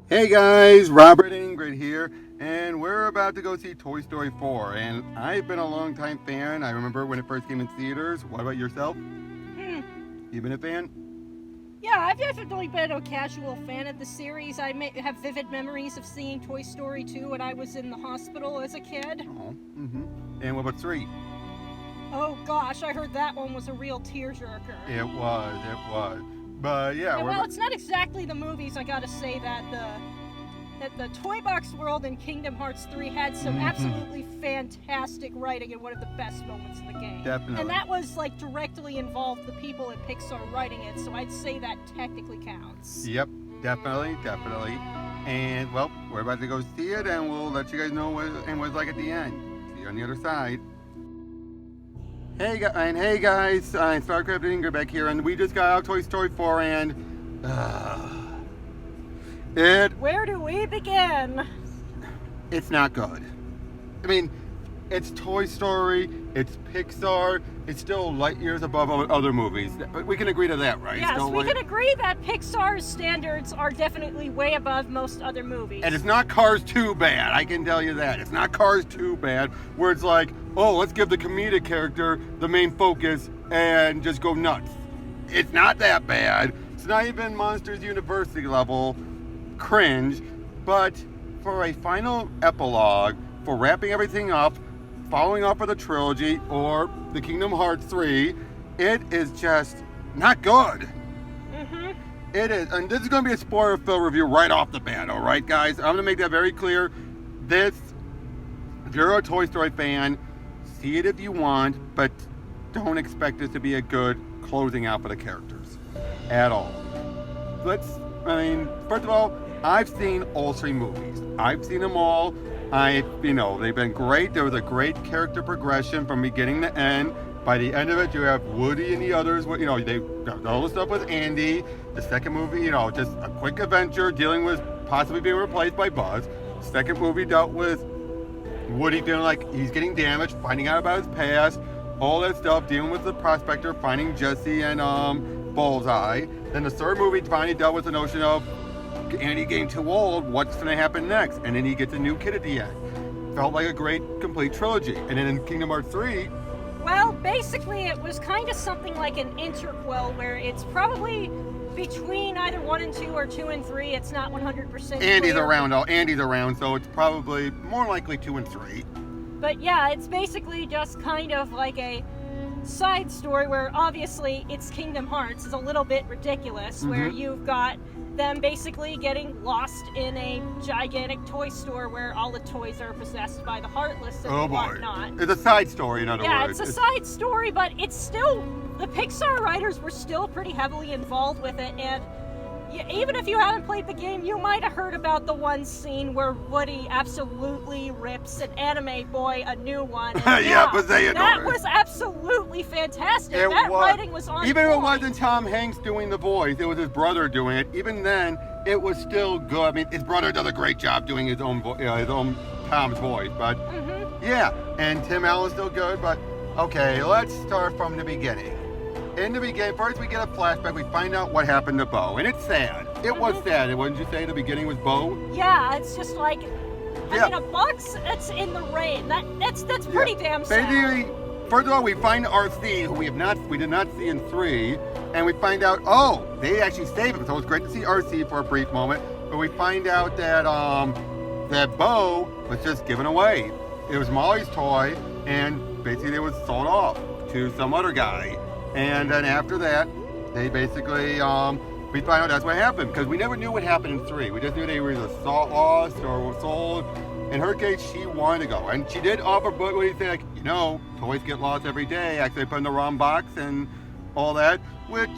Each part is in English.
Hey guys, Robert and Ingrid here, and we're about to go see Toy Story 4. And I've been a long time fan. I remember when it first came in theaters. What about yourself? You been a fan? Yeah, I've definitely been a casual fan of the series. I have vivid memories of seeing Toy Story 2 when I was in the hospital as a kid. Oh, And what about 3? Oh gosh, I heard that one was a real tearjerker. It was. But yeah, well, it's not exactly the movies. I gotta say that the Toy Box World in Kingdom Hearts 3 had some absolutely fantastic writing and one of the best moments in the game. Definitely. And that was like directly involved the people at Pixar writing it, so I'd say that technically counts. Yep, definitely. And well, we're about to go see it, and we'll let you guys know what it was like at the end. See you on the other side. Hey guys, StarCraft and Ingrid back here, and we just got out of Toy Story 4, and Where do we begin? it's not good. I mean, it's Toy Story, it's Pixar, it's still light years above other movies. We can agree to that, right? Yes, we can agree that Pixar's standards are definitely way above most other movies. And it's not Cars 2 bad, I can tell you that. It's not Cars 2 bad, where it's like, oh, let's give the comedic character the main focus and just go nuts. It's not that bad. It's not even Monsters University level cringe, but for a final epilogue, for wrapping everything up, following up with the trilogy or the Kingdom Hearts 3, it is just not good. It is, and this is going to be a spoiler-filled review right off the bat, all right, guys? I'm going to make that very clear. If you're a Toy Story fan, see it if you want, but don't expect this to be a good closing out for the characters at all. First of all, I've seen all 3 movies. I've seen them all. They've been great. There was a great character progression from beginning to end. By the end of it, you have Woody and the others. They all the stuff with Andy. The second movie, just a quick adventure dealing with possibly being replaced by Buzz. The second movie dealt with Woody feeling like he's getting damaged, finding out about his past, all that stuff, dealing with the prospector, finding Jesse and Bullseye. Then the third movie finally dealt with the notion of Andy getting too old, what's going to happen next? And then he gets a new kid at the end. Felt like a great, complete trilogy. And then in Kingdom Hearts 3... Well, basically it was kind of something like an interquel where it's probably between either 1 and 2 or 2 and 3. It's not 100% Andy's clear. Andy's around, so it's probably more likely 2 and 3. But yeah, it's basically just kind of like a side story where obviously it's Kingdom Hearts is a little bit ridiculous, where you've got them basically getting lost in a gigantic toy store where all the toys are possessed by the Heartless and whatnot. It's a side story, in other words. Yeah, it's a side story, but it's still, the Pixar writers were still pretty heavily involved with it, and even if you haven't played the game, you might have heard about the one scene where Woody absolutely rips an anime boy a new one. But that was absolutely fantastic. Writing was on Even point. if it wasn't Tom Hanks doing the voice, it was his brother doing it. Even then, it was still good. I mean, his brother does a great job doing his own Tom's voice. But yeah, and Tim Allen's still good. But okay, let's start from the beginning. In the beginning, first we get a flashback, we find out what happened to Bo, and it's sad. It was sad. Wouldn't you say the beginning was Bo? Yeah, it's just like, I mean, a box that's in the rain, that's pretty damn sad. Basically, first of all, we find RC, who we did not see in 3, and we find out, they actually saved him, so it's great to see RC for a brief moment, but we find out that, that Bo was just given away. It was Molly's toy, and basically it was sold off to some other guy. And then after that, they basically, we find out that's what happened, because we never knew what happened in 3. We just knew they were either lost or were sold. In her case, she wanted to go. And she did offer, but what do you think? Toys get lost every day. Actually, put in the wrong box and all that, which,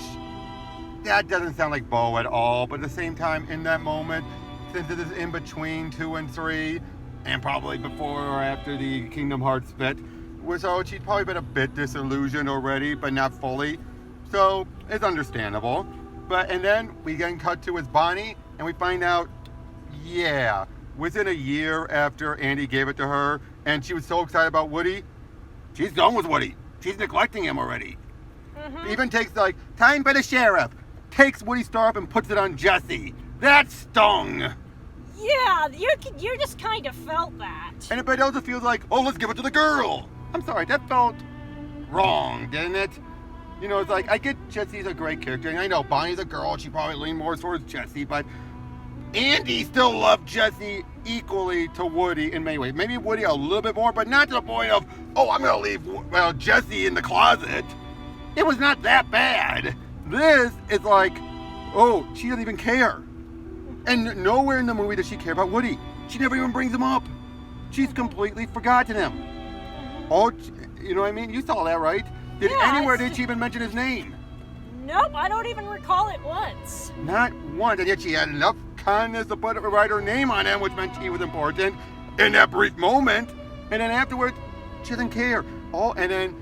that doesn't sound like Bo at all. But at the same time, in that moment, since it is in between 2 and 3, and probably before or after the Kingdom Hearts fit, so she'd probably been a bit disillusioned already, but not fully. So it's understandable. And then we get cut to his Bonnie, and we find out, within a year after Andy gave it to her, and she was so excited about Woody, she's done with Woody. She's neglecting him already. Even takes time by the sheriff. Takes Woody's star up and puts it on Jesse. That stung. Yeah, you just kind of felt that. And it also feels like, oh, let's give it to the girl. I'm sorry, that felt wrong, didn't it? You know, it's like, I get Jesse's a great character, and I know Bonnie's a girl, she probably leaned more towards Jesse, but Andy still loved Jesse equally to Woody in many ways. Maybe Woody a little bit more, but not to the point of, oh, I'm going to leave Jesse in the closet. It was not that bad. This is like, oh, she doesn't even care. And nowhere in the movie does she care about Woody. She never even brings him up. She's completely forgotten him. Oh, you know what I mean? You saw that, right? Anywhere did she even mention his name? Nope, I don't even recall it once. Not once, and yet she had enough kindness to write her name on him, which meant he was important in that brief moment. And then afterwards, she doesn't care. Oh, and then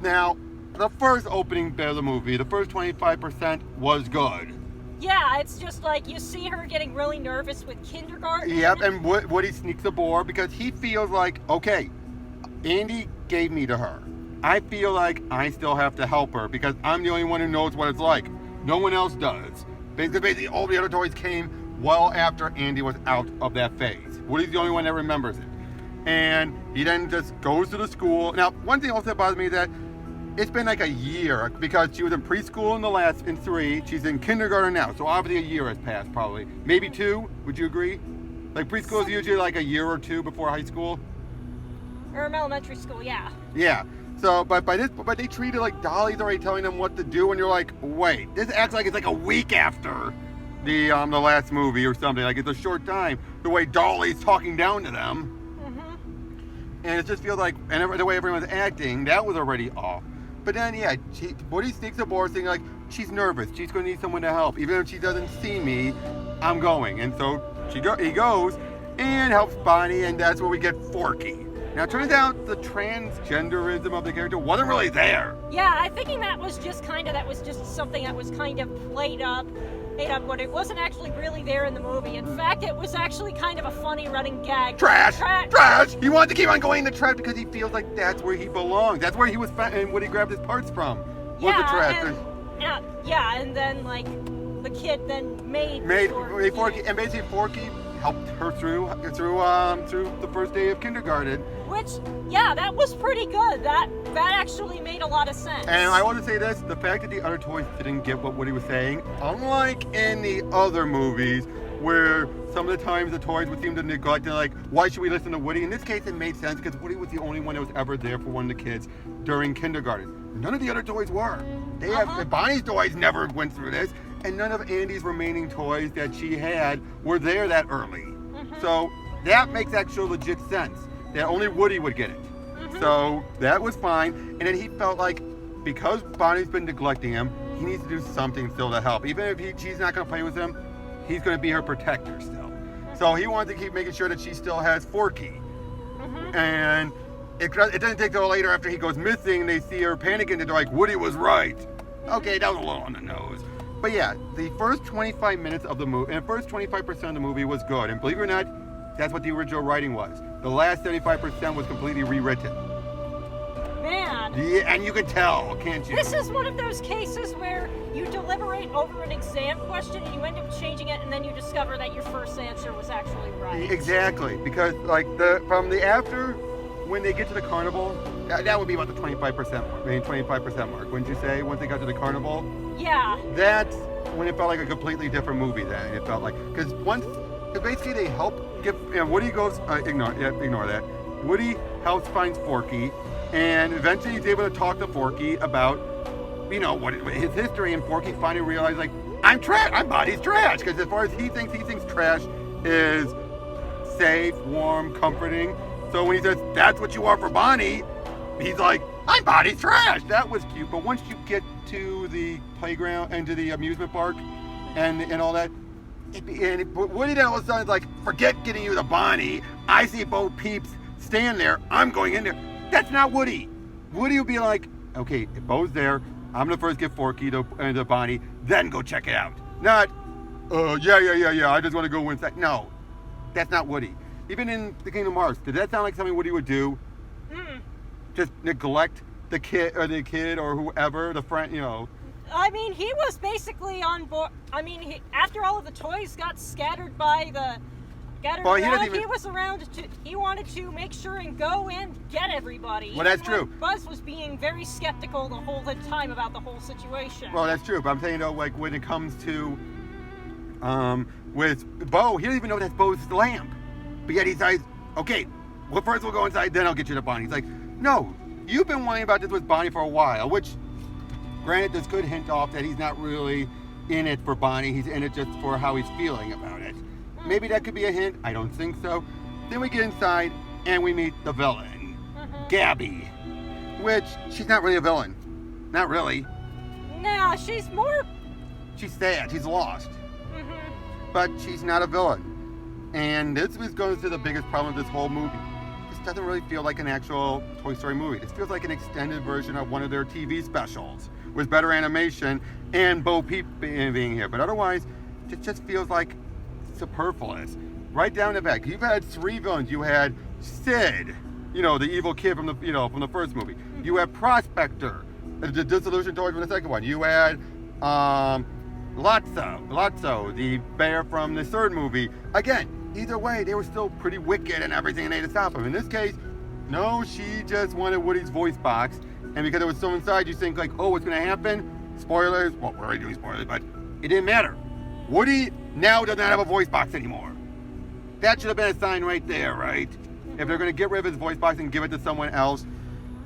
now, the first opening bit of the movie, the first 25% was good. Yeah, it's just like you see her getting really nervous with kindergarten. Yep, and Woody sneaks aboard because he feels like, okay, Andy gave me to her. I feel like I still have to help her because I'm the only one who knows what it's like. No one else does. Basically, all the other toys came well after Andy was out of that phase. Woody's the only one that remembers it. And he then just goes to the school. Now, one thing also that bothers me is that it's been like a year because she was in preschool in 3. She's in kindergarten now. So obviously a year has passed probably. Maybe 2, would you agree? Like preschool is usually like a year or 2 before high school. Or elementary school, yeah. Yeah. So, but they treat it like Dolly's already telling them what to do, and you're like, wait, this acts like it's like a week after the last movie or something. Like it's a short time. The way Dolly's talking down to them, and it just feels like, and the way everyone's acting, that was already off. But then, yeah, Woody sneaks aboard, saying like she's nervous, she's going to need someone to help, even if she doesn't see me, I'm going, and so he goes and helps Bonnie, and that's where we get Forky. Now, it turns out the transgenderism of the character wasn't really there. Yeah, I'm thinking that was just something that was kind of made up, but it wasn't actually really there in the movie. In fact, it was actually kind of a funny running gag. Trash! He wanted to keep on going in the trash because he feels like that's where he belongs. That's where he was and what he grabbed his parts from. Was the trash. And then like the kid then made Forky, and basically Forky helped her through the first day of kindergarten. Which, yeah, that was pretty good. That actually made a lot of sense. And I want to say this, the fact that the other toys didn't get what Woody was saying, unlike in the other movies where some of the times the toys would seem to neglect and like, why should we listen to Woody? In this case, it made sense because Woody was the only one that was ever there for one of the kids during kindergarten. None of the other toys were. Bonnie's toys never went through this, and none of Andy's remaining toys that she had were there that early. So that makes actual legit sense, that only Woody would get it. So that was fine, and then he felt like because Bonnie's been neglecting him, he needs to do something still to help. Even if she's not going to play with him, he's going to be her protector still. So he wanted to keep making sure that she still has Forky. And it doesn't take till later after he goes missing, they see her panicking, and they're like, Woody was right. Okay, that was a little on the nose. But yeah, the first 25 minutes of the movie, and the first 25% of the movie was good. And believe it or not, that's what the original writing was. The last 75% was completely rewritten. Man. Yeah, and you can tell, can't you? This is one of those cases where you deliberate over an exam question and you end up changing it, and then you discover that your first answer was actually right. Exactly, because like when they get to the carnival, that would be about the 25% mark. 25% mark, wouldn't you say? Once they got to the carnival. Yeah. That's when it felt like a completely different movie. Then it felt like because basically they help give. Woody goes ignore that. Woody helps find Forky, and eventually he's able to talk to Forky about what his history, and Forky finally realized like I'm trash. I'm Bonnie's trash because as far as he thinks trash is safe, warm, comforting. So when he says that's what you are for Bonnie, he's like, I'm Bonnie's trash. That was cute. But once you get to the playground and to the amusement park and all that, Woody then all of a sudden is like, forget getting you to Bonnie. I see Bo Peeps stand there. I'm going in there. That's not Woody. Woody would be like, okay, if Bo's there, I'm going to first get Forky to Bonnie, then go check it out. Not, yeah, I just want to go inside. No, that's not Woody. Even in the Kingdom Hearts, did that sound like something Woody would do? Just neglect the kid or whoever, the friend, I mean, he was basically on board. I mean, after all of the toys got scattered by get her Well, he doesn't around. even- He was around. He wanted to make sure and go and get everybody. Well, that's even when true. Buzz was being very skeptical the whole time about the whole situation. Well, that's true, but I'm saying, though, like, when it comes to, with Bo, he doesn't even know that's Bo's lamp. But yet he says, okay, well, first we'll go inside, then I'll get you to Bonnie. He's like, no, you've been whining about this with Bonnie for a while, which, granted, this could hint off that he's not really in it for Bonnie. He's in it just for how he's feeling about it. Maybe that could be a hint. I don't think so. Then we get inside, and we meet the villain, Gabby, which, she's not really a villain. Not really. Nah, she's more. She's sad. She's lost. But she's not a villain. And this goes to the biggest problem of this whole movie. This doesn't really feel like an actual Toy Story movie. This feels like an extended version of one of their TV specials with better animation and Bo Peep being here. But otherwise, it just feels like superfluous. Right down the back. You've had 3 villains. You had Sid, the evil kid from the first movie. You had Prospector, the disillusioned toy from the second one. You had Lotso, the bear from the third movie. Again, either way, they were still pretty wicked and everything, and they had to stop him. In this case, no, she just wanted Woody's voice box, and because there was so inside, you think like, oh, what's going to happen? Spoilers. Well, we're already doing spoilers, but it didn't matter. Woody now does not have a voice box anymore. That should have been a sign right there, right? If they're going to get rid of his voice box and give it to someone else,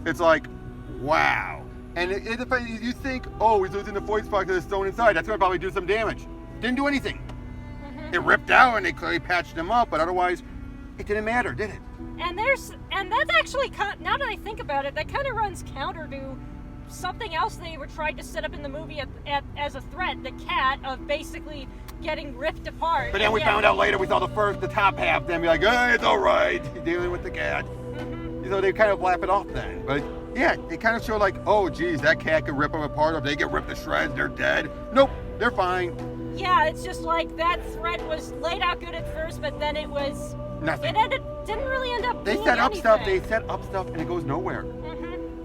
it's like, wow. And you think, oh, he's losing the voice box that's stone inside. That's going to probably do some damage. Didn't do anything. It ripped out and they clearly patched him up, but otherwise, it didn't matter, did it? And that's actually, now that I think about it, that kind of runs counter to something else they were trying to set up in the movie as a threat, the cat, of basically getting ripped apart. But then we found out later, we saw the top half, then be like, hey, it's all right, dealing with the cat. They kind of laugh it off then. But yeah, they kind of show like, oh, geez, that cat could rip them apart. If they get ripped to shreds, they're dead. Nope, they're fine. Yeah, it's just like that threat was laid out good at first, but then it was nothing. Didn't really end up. They being set up anything. stuff. They set up stuff, and it goes nowhere.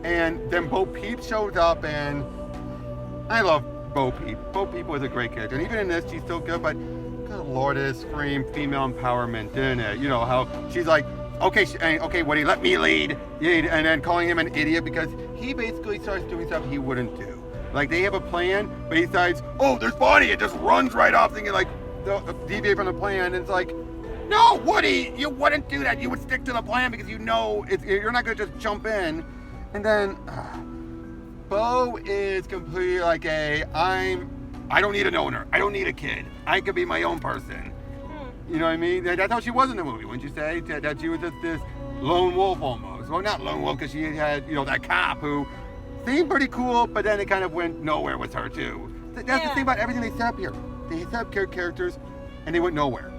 And then Bo Peep showed up, and I love Bo Peep. Bo Peep was a great character, and even in this, she's still good. But good Lord, it screamed female empowerment, didn't it? You know how she's like, okay, Woody, let me lead, and then calling him an idiot because he basically starts doing stuff he wouldn't do. Like, they have a plan, but he decides, oh, there's Bonnie, it just runs right off, thinking, like, deviate from the plan, and it's like, no, Woody, you wouldn't do that. You would stick to the plan because you know you're not going to just jump in. And then, Bo is completely like I don't need an owner. I don't need a kid. I could be my own person. You know what I mean? That's how she was in the movie, wouldn't you say? That she was just this lone wolf almost. Well, not lone wolf because she had, that cop who seemed pretty cool, but then it kind of went nowhere with her too. That's the thing about everything they set up here. They set up characters and they went nowhere.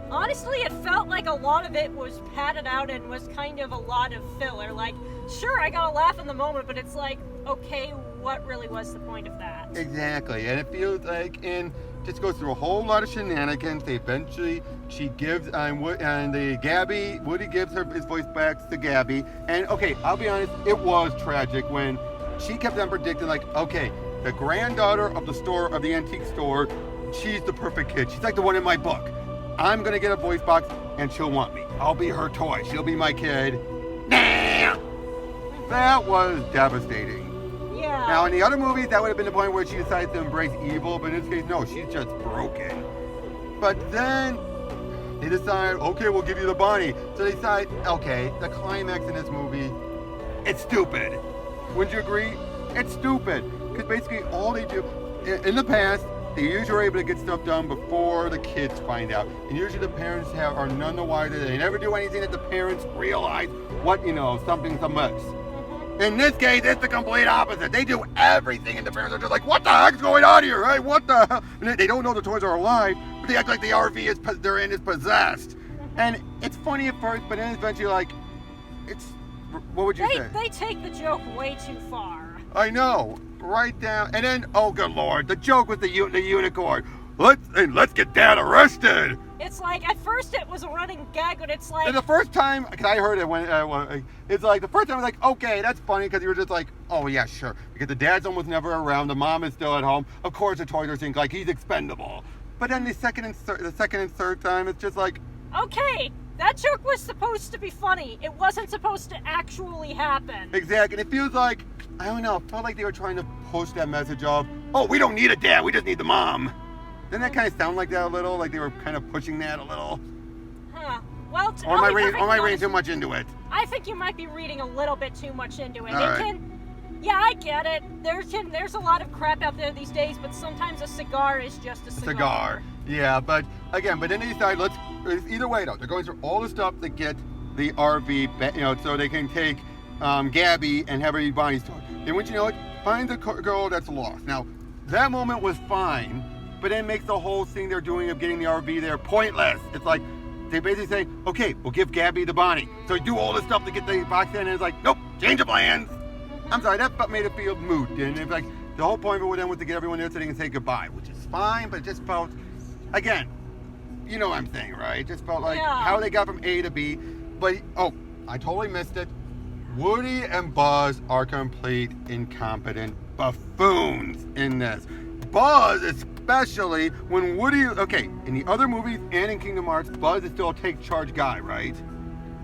Honestly, it felt like a lot of it was padded out and was kind of a lot of filler. Like, sure, I got a laugh in the moment, but it's like, okay, what really was the point of that? Exactly, and it feels like, and just goes through a whole lot of shenanigans. Eventually, she gives, Woody gives her his voice back to Gabby. And okay, I'll be honest, it was tragic when she kept on predicting, like, okay, the granddaughter of the antique store, she's the perfect kid. She's like the one in my book. I'm gonna get a voice box and she'll want me. I'll be her toy. She'll be my kid. Nah! That was devastating. Yeah. Now, in the other movies, that would have been the point where she decides to embrace evil, but in this case, no, she's just broken. But then they decide, okay, we'll give you the Bonnie. So they decide, okay, the climax in this movie, it's stupid. Wouldn't you agree? It's stupid. Because basically all they do, in the past, they usually are able to get stuff done before the kids find out. And usually the parents are none the wiser. They never do anything that the parents realize something's amiss. In this case, it's the complete opposite. They do everything and the parents are just like, what the heck's going on here? Hey, what the hell? And they don't know the toys are alive, but they act like the RV they're in is possessed. And it's funny at first, but then eventually what would you say? They take the joke way too far. I know. Right down, and then, oh good Lord, the joke with the unicorn. Let's get Dad arrested. It's like, at first it was a running gag, but it's like... And the first time, because I heard it when, it's like, the first time I was like, okay, that's funny, because you were just like, oh yeah, sure. Because the dad's almost never around, the mom is still at home. Of course the toys are think like he's expendable. But then the second and third time, it's just like, okay, that joke was supposed to be funny. It wasn't supposed to actually happen. Exactly. And it feels like, I don't know, it felt like they were trying to push that message of, oh, we don't need a dad, we just need the mom. Didn't that kind of sound like that a little? Like they were kind of pushing that a little? Huh. Well, Or am I reading too much into it? I think you might be reading a little bit too much into it. All It right. can, yeah, I get it. There's a lot of crap out there these days, but sometimes a cigar is just a cigar. Yeah, but again, but then they decide, either way though, they're going through all the stuff to get the RV, so they can take Gabby and have her eat Bonnie's toy. And once you know it, find the girl that's lost. Now, that moment was fine, but then it makes the whole thing they're doing of getting the RV there pointless. It's like, they basically say, okay, we'll give Gabby the Bonnie. So you do all this stuff to get the box in, and it's like, nope, change of plans. I'm sorry, that made it feel moot. And it's like, the whole point of it then was to get everyone there so they can say goodbye, which is fine, but it just felt, again, you know what I'm saying, right? It just felt like how they got from A to B. But, I totally missed it. Woody and Buzz are complete incompetent buffoons in this. Buzz, especially when Woody, in the other movies and in Kingdom Hearts, Buzz is still a take charge guy, right?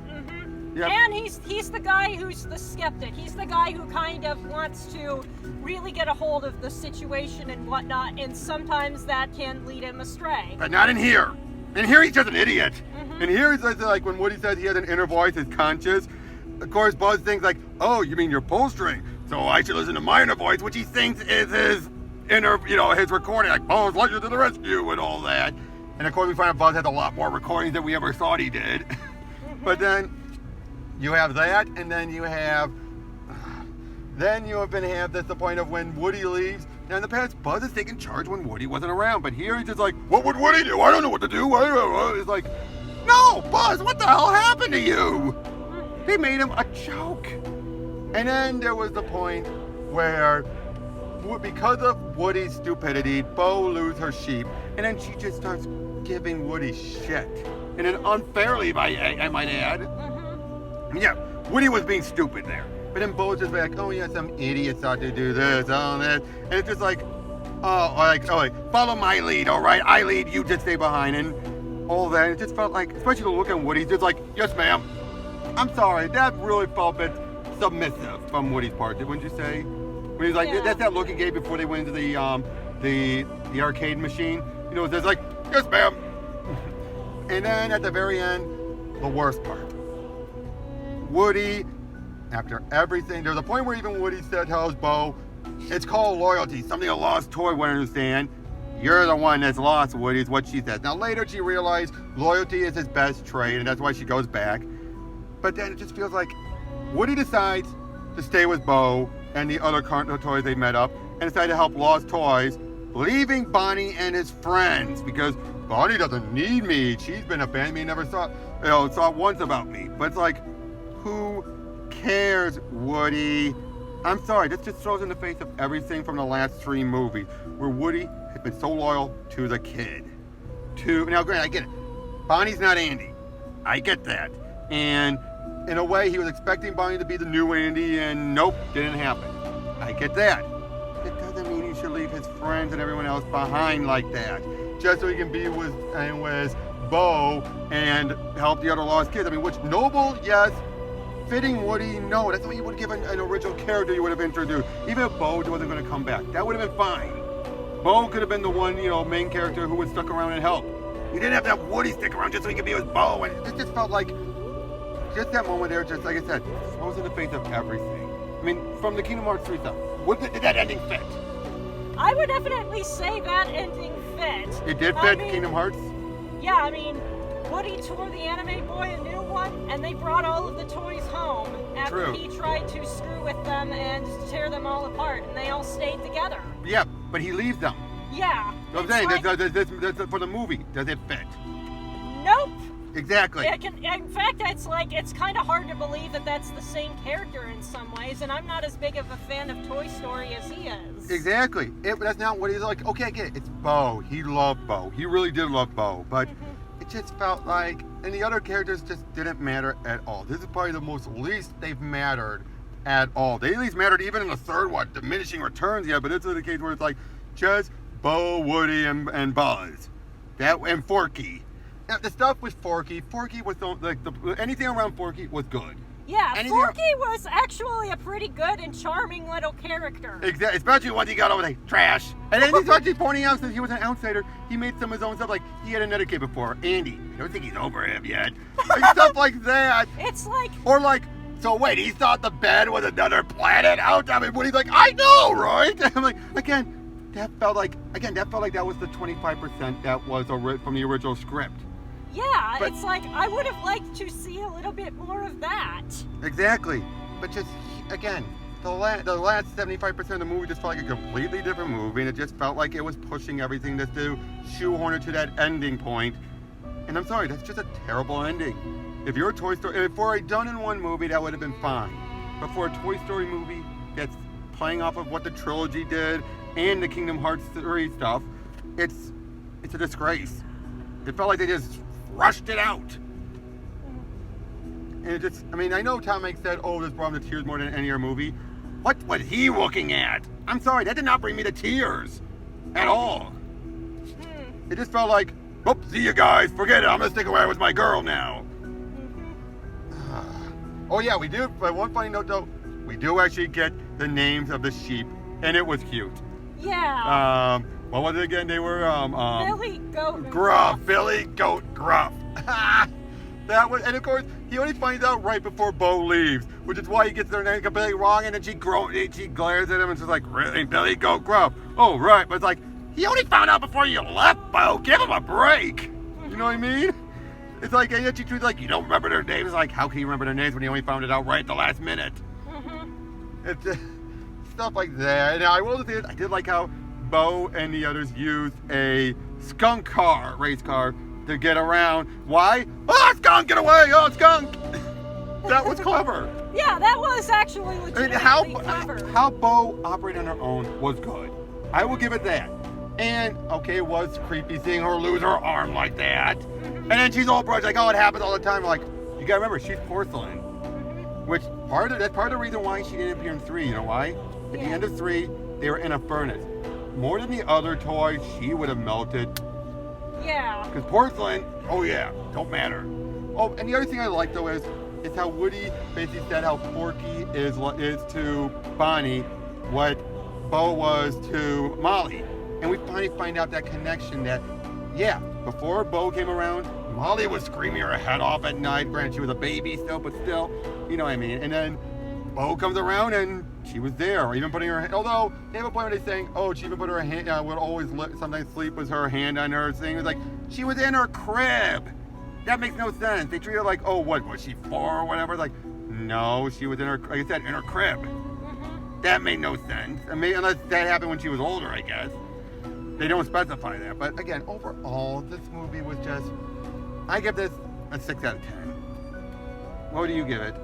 Mm-hmm. Yep. And he's the guy who's the skeptic. He's the guy who kind of wants to really get a hold of the situation and whatnot, and sometimes that can lead him astray. But not in here. In here, he's just an idiot. Mm-hmm. And here, it's like when Woody says he has an inner voice, his conscious. Of course, Buzz thinks like, oh, you mean your pull string? So I should listen to my inner voice, which he thinks is his inner, his recording, like Buzz Lightyear to the rescue and all that. And of course, we find out Buzz has a lot more recordings than we ever thought he did. But then you have that, and then you have this the point of when Woody leaves. Now in the past, Buzz has taken charge when Woody wasn't around, but here he's just like, what would Woody do? I don't know what to do. It's like, no, Buzz, what the hell happened to you? They made him a joke. And then there was the point where, because of Woody's stupidity, Bo loses her sheep, and then she just starts giving Woody shit. And then unfairly, I might add. Mm-hmm. Yeah, Woody was being stupid there. But then Bo's just like, oh yeah, some idiot thought to do this, all that. And it's just like, follow my lead, all right? I lead, you just stay behind, and all that. It just felt like, especially the look on Woody, just like, yes ma'am. I'm sorry, that really felt a bit submissive from Woody's part, wouldn't you say? When he's like, that's that look he gave before they went into the arcade machine. It's just like, yes ma'am. And then at the very end, the worst part. Woody, after everything, there's a point where even Woody tells Bo, it's called loyalty, something a lost toy would understand. You're the one that's lost, Woody, is what she says. Now later she realized loyalty is his best trait, and that's why she goes back. But then it just feels like Woody decides to stay with Bo and the other toys they met up, and decide to help lost toys, leaving Bonnie and his friends, because Bonnie doesn't need me. She's been abandoned me, never thought once about me. But it's like, who cares, Woody? I'm sorry, this just throws in the face of everything from the last 3 movies, where Woody has been so loyal to the kid. Now granted, I get it. Bonnie's not Andy. I get that. And in a way, he was expecting Bonnie to be the new Andy, and nope, didn't happen. I get that. It doesn't mean he should leave his friends and everyone else behind like that, just so he can be with Bo and help the other lost kids. I mean, which noble, yes. Fitting Woody, no. That's what you would give an original character you would have introduced. Even if Bo wasn't going to come back, that would have been fine. Bo could have been the one, main character who would stuck around and help. You didn't have to have Woody stick around just so he could be with Bo, and it just felt like, just that moment there, just like I said, throws in the face of everything. I mean, from the Kingdom Hearts 3 stuff, did that ending fit? I would definitely say that ending fit. It did fit Kingdom Hearts? Yeah, I mean, Woody tore the anime boy a new one, and they brought all of the toys home after he tried to screw with them and tear them all apart, and they all stayed together. Yeah, but he leaves them. Yeah. I'm saying, like, for the movie, does it fit? Nope. Exactly. In fact, it's kind of hard to believe that that's the same character in some ways, and I'm not as big of a fan of Toy Story as he is. Exactly. That's not what he's like. Okay, I get it. It's Bo. He loved Bo. He really did love Bo, but it just felt like, and the other characters just didn't matter at all. This is probably the least they've mattered at all. They at least mattered even in the third one, diminishing returns, yeah, but it's the case where it's like just Bo, Woody, and Buzz. And Forky. The stuff with Forky was anything around Forky was good. Yeah, Forky was actually a pretty good and charming little character. Exactly, especially once he got over the trash. And then he's actually pointing out that he was an outsider. He made some of his own stuff, like he had an etiquette before. Andy, I don't think he's over him yet. Like, stuff like that. It's like... Or like, so wait, he thought the bed was another planet out of it when he's like, I know, right? And I'm like, that felt like that was the 25% that was from the original script. Yeah, but it's like, I would have liked to see a little bit more of that. Exactly. But just, again, the last 75% of the movie just felt like a completely different movie, and it just felt like it was pushing everything to shoehorn it to that ending point. And I'm sorry, that's just a terrible ending. If you're a Toy Story, if for a done-in-one movie, that would have been fine. But for a Toy Story movie that's playing off of what the trilogy did and the Kingdom Hearts 3 stuff, it's a disgrace. It felt like they just rushed it out. And it just, I mean, I know Tom Hanks said, oh, this brought him to tears more than any other movie. What was he looking at? I'm sorry, that did not bring me to tears at all. It just felt like, oh, see you guys, forget it, I'm gonna stick around with my girl now. Oh yeah, we do, but one funny note though, we do actually get the names of the sheep, and it was cute. Yeah. What was it again? They were Billy Goat Gruff. Billy Goat Gruff. That was, and of course he only finds out right before Bo leaves, which is why he gets their name completely wrong, and then she glares at him and she's like, really, Billy Goat Gruff? Oh right, but it's like, he only found out before you left, Bo. Give him a break. You know what I mean? It's like, and yet she treats like, you don't remember their names. Like, how can you remember their names when you only found it out right at the last minute? It's stuff like that. And I will say, I did like how Bo and the others used a skunk car, race car, to get around. Why? Oh, skunk, get away! Oh, skunk! That was clever. Yeah, that was actually legitimately clever. How Bo operated on her own was good. I will give it that. And, okay, it was creepy seeing her lose her arm like that. And then she's all brushed, like, oh, it happens all the time. Like, you gotta remember, she's porcelain. Which, that's part of the reason why she didn't appear in 3. You know why? At the end of 3, they were in a furnace. More than the other toys, she would have melted. Yeah. Because porcelain, oh yeah, don't matter. Oh, and the other thing I like though is how Woody basically said how Porky is to Bonnie what Bo was to Molly. And we finally find out that connection that, yeah, before Bo came around, Molly was screaming her head off at night. Granted, she was a baby still, but still, you know what I mean. And then Bo comes around and she was there, or even putting her hand, although they have a point where they're saying, oh, she even put her hand, would always sometimes sleep with her hand on her thing. It was like, she was in her crib. That makes no sense. They treat her like, oh, what, was she 4 or whatever? Like, no, she was in her, like I said, in her crib. That made no sense. I mean, unless that happened when she was older, I guess. They don't specify that. But again, overall, this movie was just, I give this a 6 out of 10. What do you give it?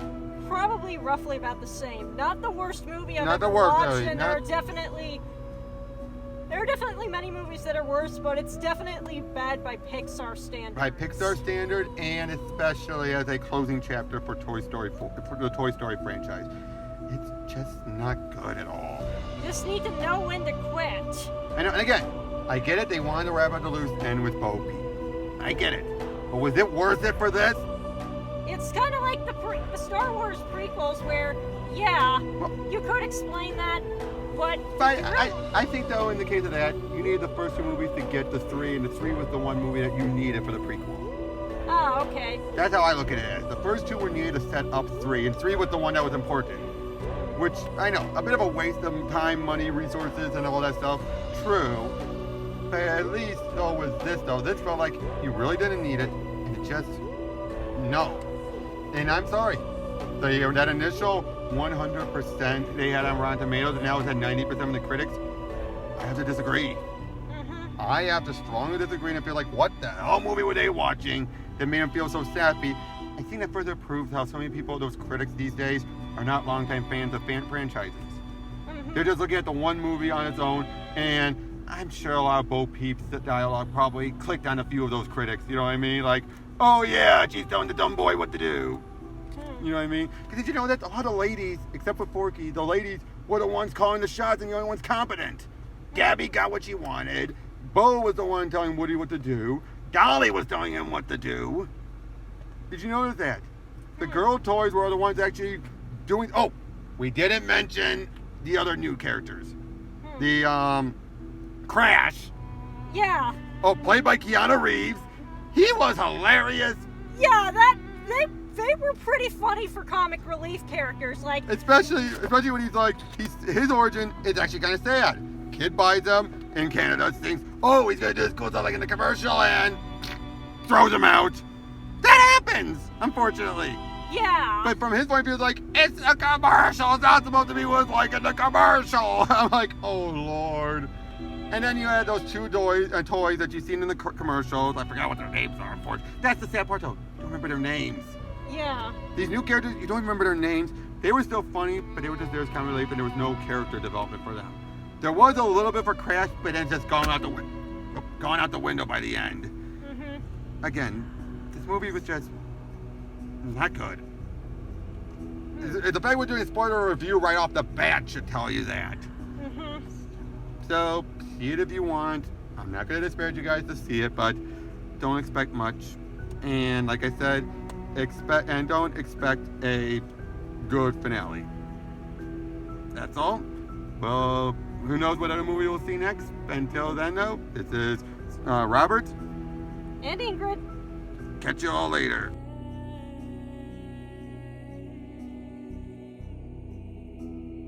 Probably roughly about the same. Not the worst movie I've Not ever the worst, watched, no, and not... there are definitely many movies that are worse, but it's definitely bad by Pixar standards. By Pixar standard, and especially as a closing chapter for Toy Story for the Toy Story franchise. It's just not good at all. You just need to know when to quit. And again, I get it, they wanted to wrap up the loose end with Bo Peep. I get it. But was it worth it for this? It's kind of like the Star Wars prequels where, yeah, you could explain that, but... I think, though, in the case of that, you needed the first 2 movies to get the 3, and the 3 was the one movie that you needed for the prequel. Oh, okay. That's how I look at it. The first 2 were needed to set up 3, and 3 was the one that was important. Which, I know, a bit of a waste of time, money, resources, and all that stuff. True. But at least, though, with this, though, this felt like you really didn't need it, and it just, no. And I'm sorry. That initial 100% they had on Rotten Tomatoes, and now it's at 90% of the critics, I have to disagree. I have to strongly disagree and feel like, what the hell movie were they watching that made them feel so sappy? I think that further proves how so many people, those critics these days, are not longtime fans of franchises. They're just looking at the one movie on its own, and I'm sure a lot of Bo Peep's dialogue probably clicked on a few of those critics, you know what I mean? Like, oh yeah, she's telling the dumb boy what to do. You know what I mean? Because did you know that all the ladies, except for Forky, the ladies were the ones calling the shots and the only ones competent. Gabby got what she wanted. Bo was the one telling Woody what to do. Dolly was telling him what to do. Did you notice that? The girl toys were the ones actually doing. Oh, we didn't mention the other new characters. The Crash. Yeah. Oh, played by Keanu Reeves. He was hilarious. Yeah, they were pretty funny for comic relief characters. Like especially when he's like his origin is actually kind of sad. Kid buys him in Canada, thinks, oh, he's gonna do this cool stuff like in the commercial, and throws him out. That happens, unfortunately. yeah. But from his point of view, it's like, it's a commercial. It's not supposed to be what's like in the commercial. I'm like, oh Lord. And then you had those two toys that you've seen in the commercials. I forgot what their names are, unfortunately. That's the sad part, though. You don't remember their names. Yeah. These new characters, you don't remember their names. They were still funny, but they were just there as comic relief, and there was no character development for them. There was a little bit for Crash, but then just gone out the window by the end. Mm-hmm. Again, this movie was just not good. The fact we're doing a spoiler review right off the bat should tell you that. Mm-hmm. So, see it if you want. I'm not going to disparage you guys to see it, but don't expect much. And like I said, don't expect a good finale. That's all. Well, who knows what other movie we'll see next. Until then, though, this is Robert. And Ingrid. Catch you all later.